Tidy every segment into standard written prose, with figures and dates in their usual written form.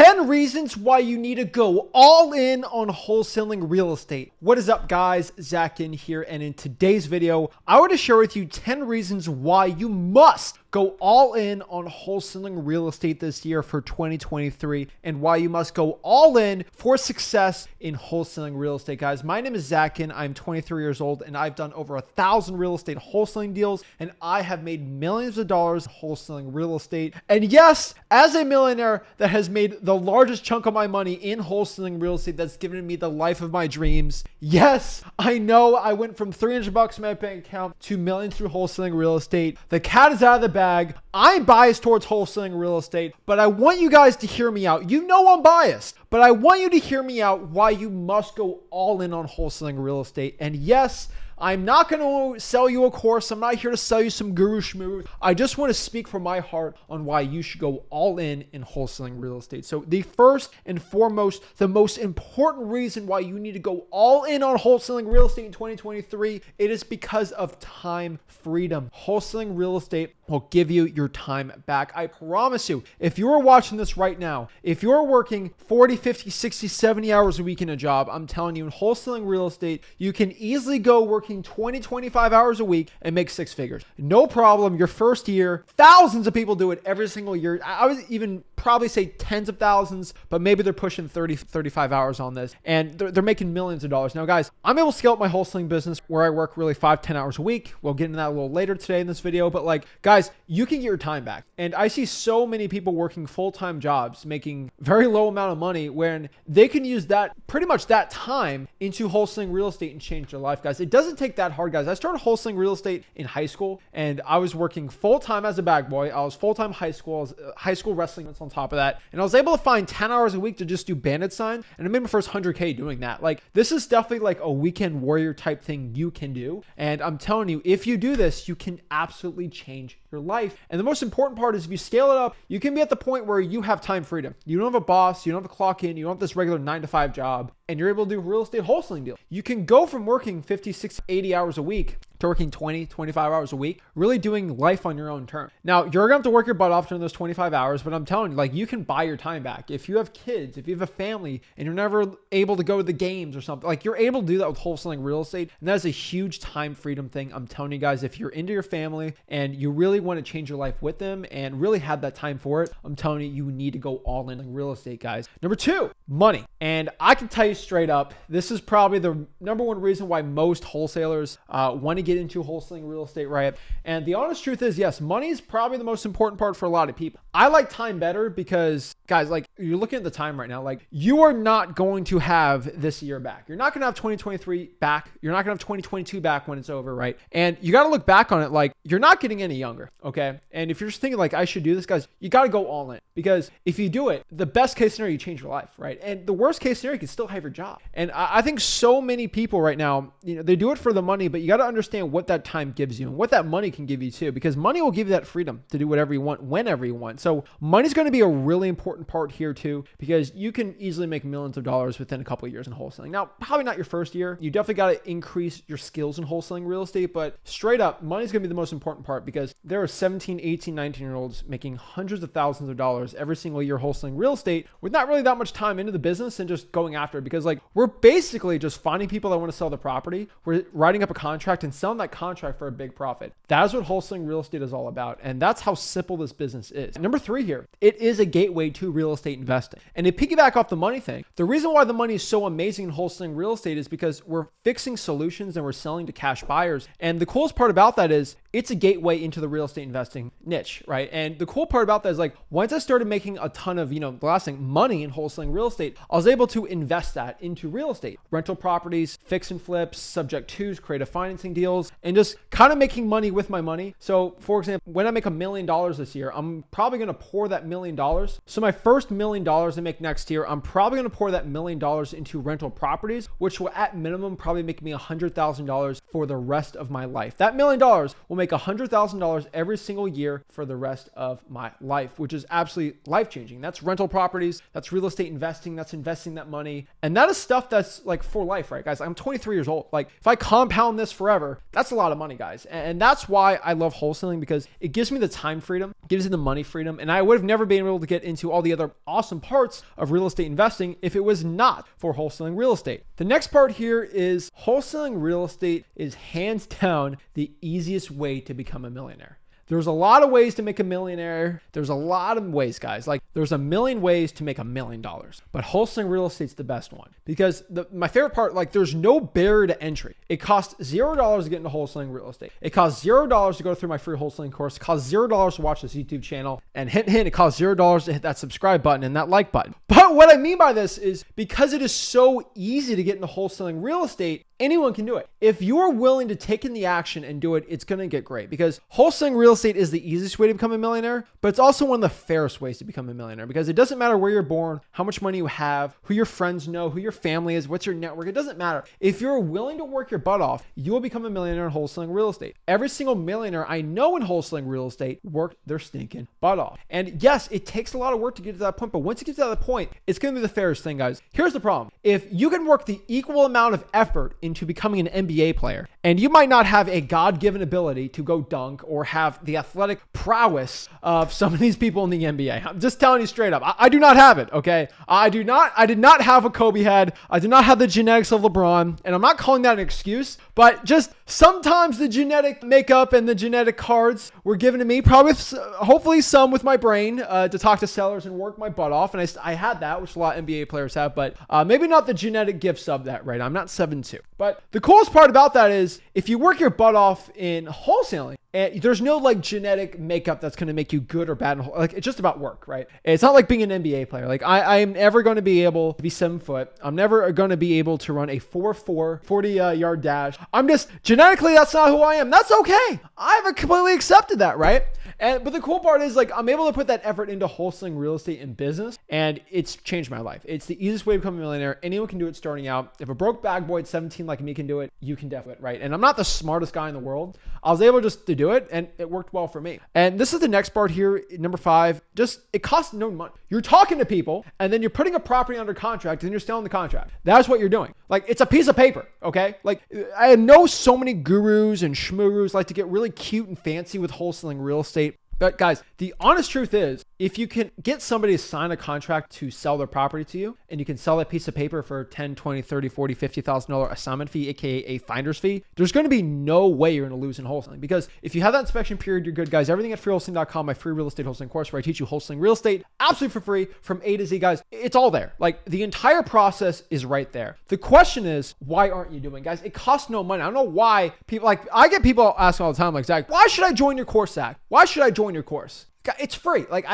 10 reasons why you need to go all in on wholesaling real estate. What is up, guys? Zach Ginn here, and in today's video, I want to share with you 10 reasons why you must go all in on wholesaling real estate this year for 2023, and why you must go all in for success in wholesaling real estate. Guys, my name is Zach Ginn. I'm 23 years old, and I've done over 1,000 real estate wholesaling deals, and I have made millions of dollars wholesaling real estate. And yes, as a millionaire that has made the largest chunk of my money in wholesaling real estate, that's given me the life of my dreams. Yes, I know I went from $300 in my bank account to millions through wholesaling real estate. The cat is out of the bag. I'm biased towards wholesaling real estate, but I want you guys to hear me out. You know I'm biased, but I want you to hear me out why you must go all in on wholesaling real estate. And yes, I'm not going to sell you a course. I'm not here to sell you some guru schmoo. I just want to speak from my heart on why you should go all in wholesaling real estate. So the first and foremost, the most important reason why you need to go all in on wholesaling real estate in 2023, it is because of time freedom. Wholesaling real estate will give you your time back. I promise you, if you're watching this right now, if you're working 40, 50, 60, 70 hours a week in a job, I'm telling you, in wholesaling real estate, you can easily go working 20, 25 hours a week and make six figures. No problem. Your first year, thousands of people do it every single year. I would even probably say tens of thousands, but maybe they're pushing 30, 35 hours on this, and they're making millions of dollars. Now, guys, I'm able to scale up my wholesaling business where I work really 5, 10 hours a week. We'll get into that a little later today in this video, but like, guys, you can get your time back. And I see so many people working full-time jobs, making very low amount of money, when they can use that, pretty much that time, into wholesaling real estate and change their life, guys. It doesn't take that hard, guys. I started wholesaling real estate in high school, and I was working full-time as a bag boy. I was full-time high school. I was high school wrestling on top of that. And I was able to find 10 hours a week to just do bandit sign. And I made my first 100K doing that. Like, this is definitely like a weekend warrior type thing you can do. And I'm telling you, if you do this, you can absolutely change your life. And the most important part is, if you scale it up, you can be at the point where you have time freedom. You don't have a boss. You don't have to clock in. You don't have this regular 9-to-5 job, and you're able to do real estate wholesaling deals. You can go from working 50, 60, 80 hours a week to working 20, 25 hours a week, really doing life on your own terms. Now, you're gonna have to work your butt off during those 25 hours, but I'm telling you, like, you can buy your time back. If you have kids, if you have a family, and you're never able to go to the games or something, like, you're able to do that with wholesaling real estate. And that is a huge time freedom thing. I'm telling you guys, if you're into your family and you really want to change your life with them and really have that time for it, I'm telling you, you need to go all in on real estate, guys. Number 2, money. And I can tell you straight up, this is probably the number one reason why most wholesalers want to get into wholesaling real estate, right? And the honest truth is, yes, money is probably the most important part for a lot of people. I like time better because, guys, like, you're looking at the time right now, like, you are not going to have this year back. You're not going to have 2023 back. You're not going to have 2022 back when it's over, right? And you got to look back on it like you're not getting any younger, okay? And if you're just thinking like, I should do this, guys, you got to go all in, because if you do it, the best case scenario, you change your life, right? And the worst case scenario, you can still have your job. And I think so many people right now, you know, they do it for the money, but you got to understand what that time gives you and what that money can give you too, because money will give you that freedom to do whatever you want, whenever you want. So money's going to be a really important part here too, because you can easily make millions of dollars within a couple of years in wholesaling. Now, probably not your first year. You definitely got to increase your skills in wholesaling real estate, but straight up, money's going to be the most important part, because there are 17, 18, 19-year-olds making hundreds of thousands of dollars every single year wholesaling real estate with not really that much time into the business and just going after it, because like, we're basically just finding people that want to sell the property. We're writing up a contract and selling that contract for a big profit. That is what wholesaling real estate is all about. And that's how simple this business is. Number 3 here, it is a gateway to real estate investing. And to piggyback off the money thing, the reason why the money is so amazing in wholesaling real estate is because we're fixing solutions and we're selling to cash buyers. And the coolest part about that is it's a gateway into the real estate investing niche, right? And the cool part about that is, like, once I started making a ton of, the last thing, money in wholesaling real estate, I was able to invest that into real estate, rental properties, fix and flips, subject twos, creative financing deals, and just kind of making money with my money. So for example, when I make $1 million this year, I'm probably going to pour that $1 million. So my first $1 million I make next year, I'm probably going to pour that $1 million into rental properties, which will at minimum probably make me $100,000 for the rest of my life. That $1 million will make $100,000 every single year for the rest of my life, which is absolutely life-changing. That's rental properties, that's real estate investing, that's investing that money. And that is stuff that's like for life, right, guys? I'm 23 years old. Like if I compound this forever, that's a lot of money, guys. And that's why I love wholesaling, because it gives me the time freedom, gives me the money freedom. And I would have never been able to get into all the other awesome parts of real estate investing if it was not for wholesaling real estate. The next part here is wholesaling real estate is hands down the easiest way to become a millionaire. There's a lot of ways to make a millionaire. There's a lot of ways, guys. Like there's a million ways to make $1 million, but wholesaling real estate's the best one, because my favorite part, like there's no barrier to entry. It costs $0 to get into wholesaling real estate. It costs $0 to go through my free wholesaling course. It costs $0 to watch this YouTube channel, and hint, it costs $0 to hit that subscribe button and that like button. But what I mean by this is because it is so easy to get into wholesaling real estate, anyone can do it. If you're willing to take in the action and do it, it's going to get great, because wholesaling real estate is the easiest way to become a millionaire, but it's also one of the fairest ways to become a millionaire, because it doesn't matter where you're born, how much money you have, who your friends know, who your family is, what's your network. It doesn't matter. If you're willing to work your butt off, you will become a millionaire in wholesaling real estate. Every single millionaire I know in wholesaling real estate worked their stinking butt off. And yes, it takes a lot of work to get to that point, but once you get to that point, it's going to be the fairest thing, guys. Here's the problem. If you can work the equal amount of effort into becoming an NBA player, and you might not have a God-given ability to go dunk or have the athletic prowess of some of these people in the NBA. I'm just telling you straight up. I do not have it, okay? I did not have a Kobe head. I did not have the genetics of LeBron, and I'm not calling that an excuse, but just sometimes the genetic makeup and the genetic cards were given to me, probably, hopefully some with my brain to talk to sellers and work my butt off, and I had that, which a lot of NBA players have, but maybe not the genetic gifts of that, right? I'm not 7'2". But the coolest part about that is if you work your butt off in wholesaling, and there's no like genetic makeup that's going to make you good or bad. Like it's just about work, right? It's not like being an NBA player. Like I am never going to be able to be 7 foot. I'm never going to be able to run a 4.4 40-yard dash. I'm just genetically, that's not who I am. That's okay. I've completely accepted that, right? But the cool part is like I'm able to put that effort into wholesaling real estate and business, and it's changed my life. It's the easiest way to become a millionaire. Anyone can do it starting out. If a broke bag boy at 17 like me can do it, you can definitely, right? And I'm not the smartest guy in the world. I was able just to do it, and it worked well for me. And this is the next part here, number 5. Just it costs no money. You're talking to people, and then you're putting a property under contract, and then you're selling the contract. That's what you're doing. Like it's a piece of paper, okay? Like I know so many gurus and schmurus like to get really cute and fancy with wholesaling real estate. But guys, the honest truth is, if you can get somebody to sign a contract to sell their property to you, and you can sell that piece of paper for $10, $20, $30, $40, $50,000 assignment fee, aka a finder's fee, there's going to be no way you're going to lose in wholesaling. Because if you have that inspection period, you're good, guys. Everything at freewholesaling.com, my free real estate wholesaling course, where I teach you wholesaling real estate absolutely for free from A to Z, guys. It's all there. Like the entire process is right there. The question is, why aren't you doing, guys? It costs no money. I don't know why people like. I get people asking all the time, like, Zach, why should I join your course, Zach? Why should I join your course? It's free. Like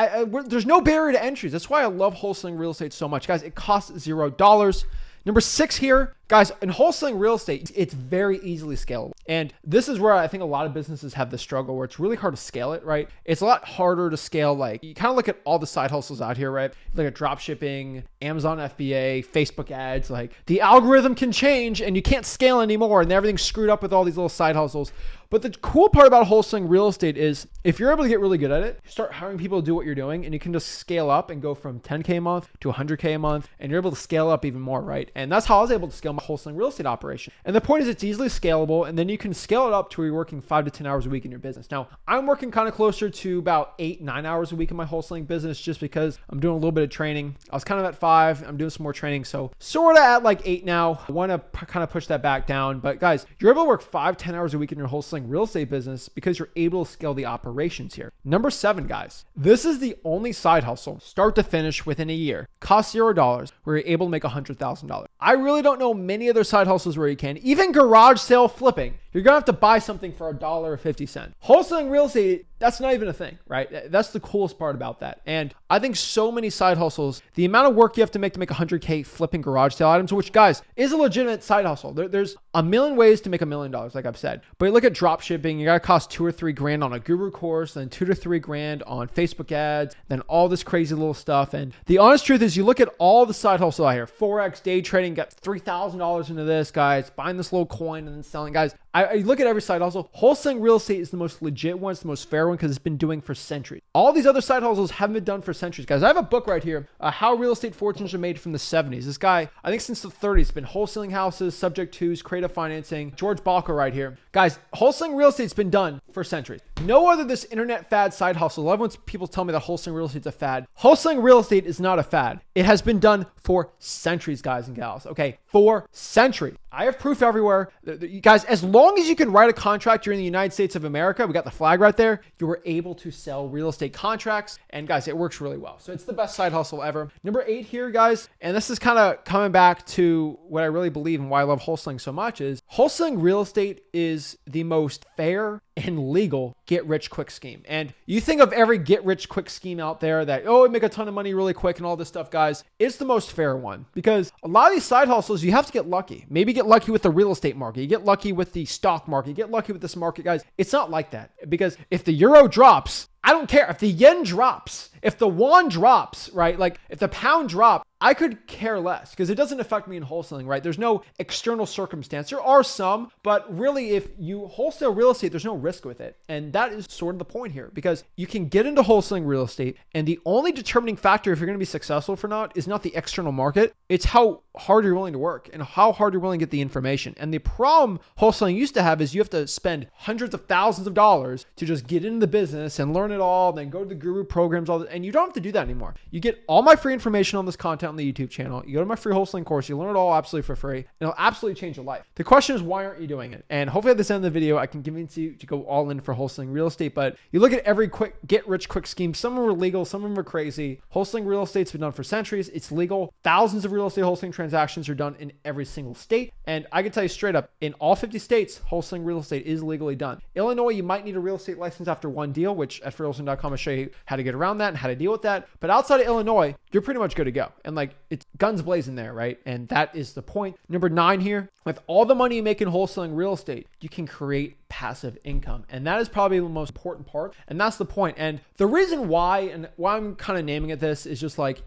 there's no barrier to entries. That's why I love wholesaling real estate so much, guys. It costs $0. Number 6 here, guys, in wholesaling real estate, it's very easily scalable. And this is where I think a lot of businesses have the struggle where it's really hard to scale it, right? It's a lot harder to scale. Like you kind of look at all the side hustles out here, right? Look at drop shipping, Amazon FBA, Facebook ads, like the algorithm can change and you can't scale anymore and everything's screwed up with all these little side hustles. But the cool part about wholesaling real estate is if you're able to get really good at it, you start hiring people to do what you're doing, and you can just scale up and go from 10K a month to 100K a month, and you're able to scale up even more, right? And that's how I was able to scale my wholesaling real estate operation. And the point is it's easily scalable, and then you can scale it up to where you're working 5 to 10 hours a week in your business. Now, I'm working kind of closer to about 8-9 hours a week in my wholesaling business just because I'm doing a little bit of training. I was kind of at 5. I'm doing some more training. So sort of at like 8 now. I want to kind of push that back down. But guys, you're able to work 5-10 hours a week in your wholesaling real estate business because you're able to scale the operations here. Number 7, guys, this is the only side hustle, start to finish, within a year, costs $0, where you're able to make $100,000. I really don't know many other side hustles where you can. Even garage sale flipping, you're gonna have to buy something for $1.50. Wholesaling real estate, that's not even a thing, right? That's the coolest part about that. And I think so many side hustles, the amount of work you have to make $100K flipping garage sale items, which, guys, is a legitimate side hustle. There's a million ways to make $1 million, like I've said. But you look at drop shipping, you gotta cost $2 or $3 grand on a guru course, then $2 to $3 grand on Facebook ads, then all this crazy little stuff. And the honest truth is, you look at all the side hustle out here, Forex, day trading, got $3,000 into this, guys, buying this little coin and then selling, guys. I look at every side hustle. Wholesaling real estate is the most legit one. It's the most fair one because it's been doing for centuries. All these other side hustles haven't been done for centuries, guys. I have a book right here, How Real Estate Fortunes Are Made from the 70s. This guy, I think since the 30s, been wholesaling houses, subject twos, creative financing. George Balker right here. Guys, wholesaling real estate's been done for centuries. No other this internet fad side hustle. I love when people tell me that wholesaling real estate's a fad. Wholesaling real estate is not a fad. It has been done for centuries, guys and gals. Okay, for centuries. I have proof everywhere. You guys, as long as you can write a contract, you're in the United States of America. We got the flag right there. You were able to sell real estate contracts. And guys, it works really well. So it's the best side hustle ever. Number 8 here, guys, and this is kind of coming back to what I really believe and why I love wholesaling so much, is wholesaling real estate is the most fair and legal get rich quick scheme. And you think of every get rich quick scheme out there that, oh, we make a ton of money really quick and all this stuff, guys. It's the most fair one because a lot of these side hustles, you have to get lucky. Maybe get lucky with the real estate market. You get lucky with the stock market. You get lucky with this market, guys. It's not like that because if the euro drops, I don't care. If the yen drops, if the won drops, right? Like if the pound drops, I could care less because it doesn't affect me in wholesaling, right? There's no external circumstance. There are some, but really if you wholesale real estate, there's no risk with it. And that is sort of the point here because you can get into wholesaling real estate and the only determining factor if you're going to be successful or not is not the external market. It's how hard you're willing to work and how hard you're willing to get the information. And the problem wholesaling used to have is you have to spend hundreds of thousands of dollars to just get into the business and learn it all, then go to the guru programs, and you don't have to do that anymore. You get all my free information on this content on the YouTube channel. You go to my free wholesaling course, you learn it all absolutely for free, and it'll absolutely change your life. The question is, why aren't you doing it? And hopefully at this end of the video, I can convince you to go all in for wholesaling real estate. But you look at every quick get rich quick scheme. Some of them are legal, some of them are crazy. Wholesaling real estate's been done for centuries. It's legal. Thousands of real estate wholesaling transactions are done in every single state. And I can tell you straight up, in all 50 states, wholesaling real estate is legally done. Illinois, you might need a real estate license after one deal, which at freewholesaling.com I'll show you how to get around that and how to deal with that. But outside of Illinois, you're pretty much good to go. And like it's guns blazing there, right? And that is the point. Number 9 here, with all the money you make in wholesaling real estate, you can create passive income. And that is probably the most important part. And that's the point. And the reason why, and why I'm kind of naming it this is just like,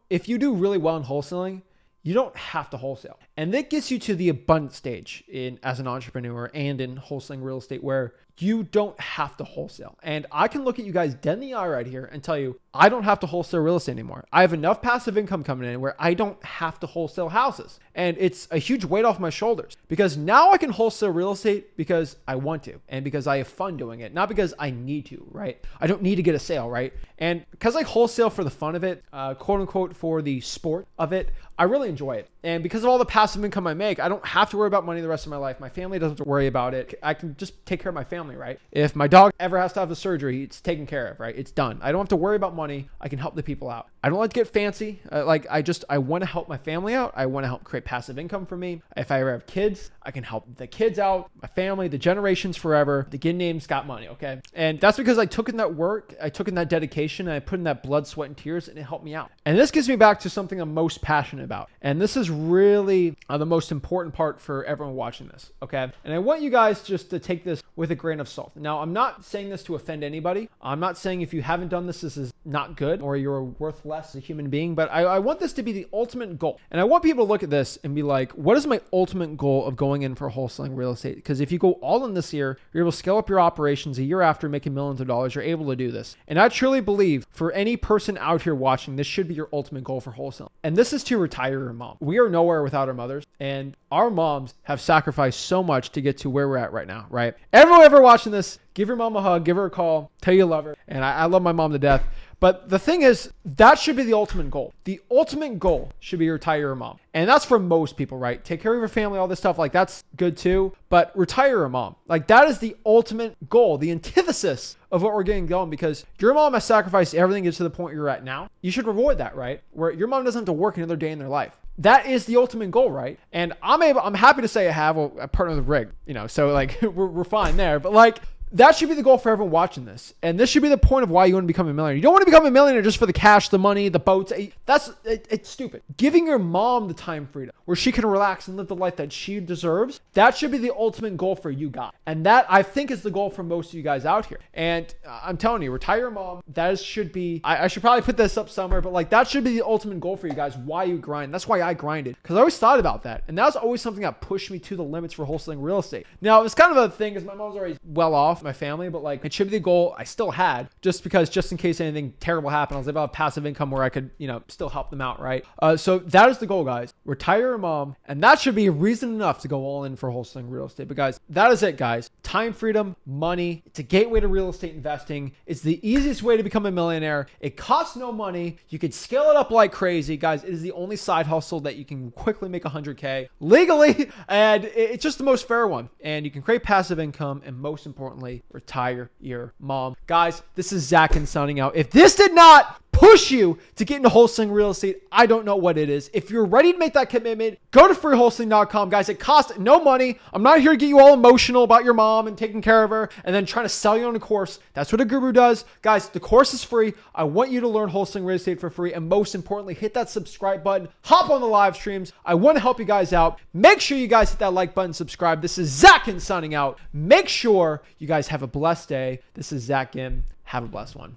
if you do really well in wholesaling, you don't have to wholesale. And that gets you to the abundant stage as an entrepreneur and in wholesaling real estate where you don't have to wholesale. And I can look at you guys dead in the eye right here and tell you, I don't have to wholesale real estate anymore. I have enough passive income coming in where I don't have to wholesale houses. And it's a huge weight off my shoulders because now I can wholesale real estate because I want to and because I have fun doing it, not because I need to, right? I don't need to get a sale, right? And because I wholesale for the fun of it, quote unquote, for the sport of it, I really enjoy it. And because of all the passive income I make, I don't have to worry about money the rest of my life. My family doesn't have to worry about it. I can just take care of my family, right? If my dog ever has to have a surgery, it's taken care of, right? It's done. I don't have to worry about money. I can help the people out. I don't like to get fancy. I want to help my family out. I want to help create passive income for me. If I ever have kids, I can help the kids out, my family, the generations forever. The Ginn name's got money, okay? And that's because I took in that work, I took in that dedication, and I put in that blood, sweat, and tears, and it helped me out. And this gets me back to something I'm most passionate about. And this is really the most important part for everyone watching this, okay? And I want you guys just to take this with a grain of salt. Now, I'm not saying this to offend anybody. I'm not saying if you haven't done this, this is not good or you're worth less as a human being, but I want this to be the ultimate goal. And I want people to look at this and be like, what is my ultimate goal of going in for wholesaling real estate? Because if you go all in this year, you're able to scale up your operations a year after making millions of dollars, you're able to do this. And I truly believe for any person out here watching, this should be your ultimate goal for wholesaling. And this is to retire your mom. We are nowhere without our mothers, and our moms have sacrificed so much to get to where we're at right now, right? Everyone ever watching this, give your mom a hug, give her a call, tell you love her. And I love my mom to death. But the thing is, that should be the ultimate goal. The ultimate goal should be retire your mom. And that's for most people, right? Take care of your family, all this stuff, like that's good too. But retire your mom. Like that is the ultimate goal, the antithesis of what we're getting going, because your mom has sacrificed everything to get to the point you're at now. You should reward that, right? Where your mom doesn't have to work another day in their life. That is the ultimate goal, right? And I'm happy to say I have a partner with Rig, so like we're fine there. But like that should be the goal for everyone watching this. And this should be the point of why you want to become a millionaire. You don't want to become a millionaire just for the cash, the money, the boats. It's stupid. Giving your mom the time freedom where she can relax and live the life that she deserves, that should be the ultimate goal for you guys. And that, I think, is the goal for most of you guys out here. And I'm telling you, retire your mom. That should be, I should probably put this up somewhere, but like that should be the ultimate goal for you guys, why you grind. That's why I grinded, because I always thought about that. And that was always something that pushed me to the limits for wholesaling real estate. Now, it's kind of a thing because my mom's already well off, my family, but like it should be the goal I still had, just in case anything terrible happened, I was able to have passive income where I could, still help them out, right? So that is the goal, guys. Retire your mom, and that should be reason enough to go all in for wholesaling real estate. But guys, that is it, guys. Time freedom, money. It's a gateway to real estate investing. It's the easiest way to become a millionaire. It costs no money. You could scale it up like crazy, guys. It is the only side hustle that you can quickly make 100K legally, and it's just the most fair one. And you can create passive income, and most importantly, retire your mom. Guys, this is Zach Ginn signing out. If this did not push you to get into wholesaling real estate, I don't know what it is. If you're ready to make that commitment, go to freewholesaling.com. Guys, it costs no money. I'm not here to get you all emotional about your mom and taking care of her and then trying to sell you on a course. That's what a guru does. Guys, the course is free. I want you to learn wholesaling real estate for free. And most importantly, hit that subscribe button. Hop on the live streams. I want to help you guys out. Make sure you guys hit that like button, subscribe. This is Zach Ginn signing out. Make sure you guys have a blessed day. This is Zach Ginn. Have a blessed one.